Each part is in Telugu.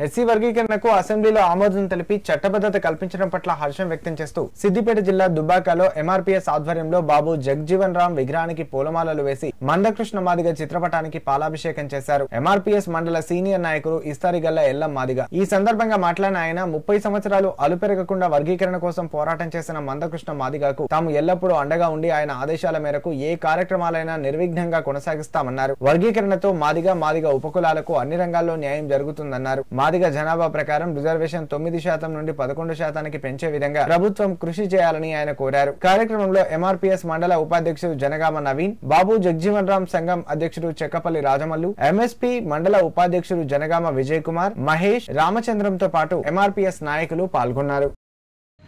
ఎస్సీ వర్గీకరణకు అసెంబ్లీలో ఆమోదం తెలిపి చట్టబద్ధత కల్పించడం పట్ల హర్షం వ్యక్తం చేస్తూ సిద్దిపేట జిల్లా దుబ్బాకలో ఎంఆర్పీఎస్ ఆధ్వర్యంలో బాబు జగ్జీవన్ రామ్ విగ్రహానికి పూలమాలలు వేసి మందకృష్ణ మాదిగ చిత్రపటానికి పాలాభిషేకం చేశారు. ఎంఆర్పీఎస్ మండల సీనియర్ నాయకులు ఇస్తారిగల్ల ఎల్లం మాదిగ ఈ సందర్భంగా మాట్లాడిన ఆయన 30 సంవత్సరాలు అలుపెరగకుండా వర్గీకరణ కోసం పోరాటం చేసిన మందకృష్ణ మాదిగకు తాము ఎల్లప్పుడూ అండగా ఉండి ఆయన ఆదేశాల మేరకు ఏ కార్యక్రమాలైనా నిర్విఘ్నంగా కొనసాగిస్తామన్నారు. వర్గీకరణతో మాదిగ ఉపకులాలకు అన్ని రంగాల్లో న్యాయం జరుగుతుందన్నారు. మాదిగ జనాభా ప్రకారం రిజర్వేషన్ 9% నుండి 11% పెంచే విధంగా ప్రభుత్వం కృషి చేయాలని ఆయన కోరారు. కార్యక్రమంలో ఎంఆర్పీఎస్ మండల ఉపాధ్యక్షుడు జనగామ నవీన్, బాబు జగ్జీవన్ రామ్ సంఘం అధ్యక్షుడు చెక్కపల్లి రాజమల్లు, ఎంఎస్పీ మండల ఉపాధ్యక్షుడు జనగామ విజయ్ కుమార్, మహేష్, రామచంద్రంతో పాటు ఎంఆర్పీఎస్ నాయకులు పాల్గొన్నారు.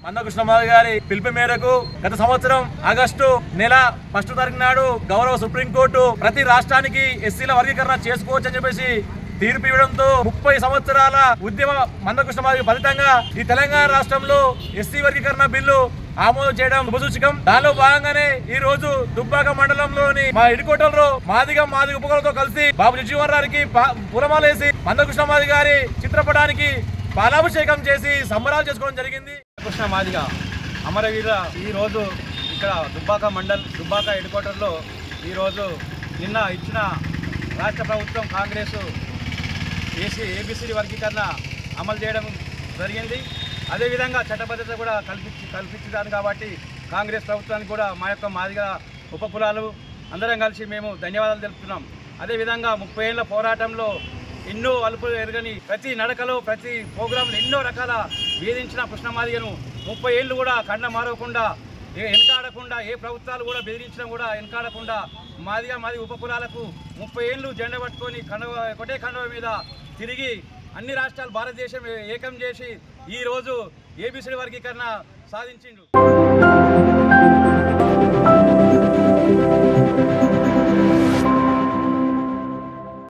మందకృష్ణ మాదిగ గారి పిలుపు మేరకు గత సంవత్సరం ఆగస్టు నెల 1వ తారీఖు నాడు గౌరవ సుప్రీంకోర్టు ప్రతి రాష్ట్రానికి ఎస్సీల వర్గీకరణ చేసుకోవచ్చని చెప్పేసి తీర్పు ఇవ్వడంతో 30 సంవత్సరాల ఉద్యమ మందకృష్ణ మాదిగ ఫలితంగా ఈ తెలంగాణ రాష్ట్రంలో ఎస్సీ వర్గీకరణ బిల్లు ఆమోదం చేయడం శుభసూచకం. దానిలో భాగంగానే ఈ రోజు దుబ్బాక మండలంలోని మా ఇడికోటలో మాదిగ ఉపకులతో కలిసి బాబు జగ్జీవన్ రామ్కి పూలమాలేసి మందకృష్ణ మాదిగ గారి చిత్రపటానికి పాలాభిషేకం చేసి సంబరాలు చేసుకోవడం జరిగింది. కృష్ణ మాదిగ అమరవీర ఈరోజు ఇక్కడ దుబ్బాక హెడ్ క్వార్టర్లో ఈరోజు నిన్న ఇచ్చిన రాష్ట్ర ప్రభుత్వం కాంగ్రెస్ ఏబిసిడి వర్గీకరణ అమలు చేయడం జరిగింది. అదేవిధంగా చట్టబద్ధత కూడా కల్పించారు కాబట్టి కాంగ్రెస్ ప్రభుత్వానికి కూడా మా యొక్క మాదిగ ఉపకులాలు అందరం కలిసి మేము ధన్యవాదాలు తెలుపుతున్నాం. అదేవిధంగా 30 ఏళ్ల పోరాటంలో ఎన్నో అలుపులు ఎరగని ప్రతి నడకలో ప్రతి ప్రోగ్రాంలో ఎన్నో రకాల వేధించిన కృష్ణ మాదిగను 30 ఏళ్ళు కూడా కండ మారకుండా వెనకాడకుండా ఏ ప్రభుత్వాలు కూడా బెదిరించినా కూడా వెనకాడకుండా మాదిగ ఉపకులాలకు 30 ఏళ్ళు జెండా పట్టుకొని ఒకటే కండవ మీద తిరిగి అన్ని రాష్ట్రాలు భారతదేశం ఏకం చేసి ఈరోజు ఏబిసిడి వర్గీకరణ సాధించిండు.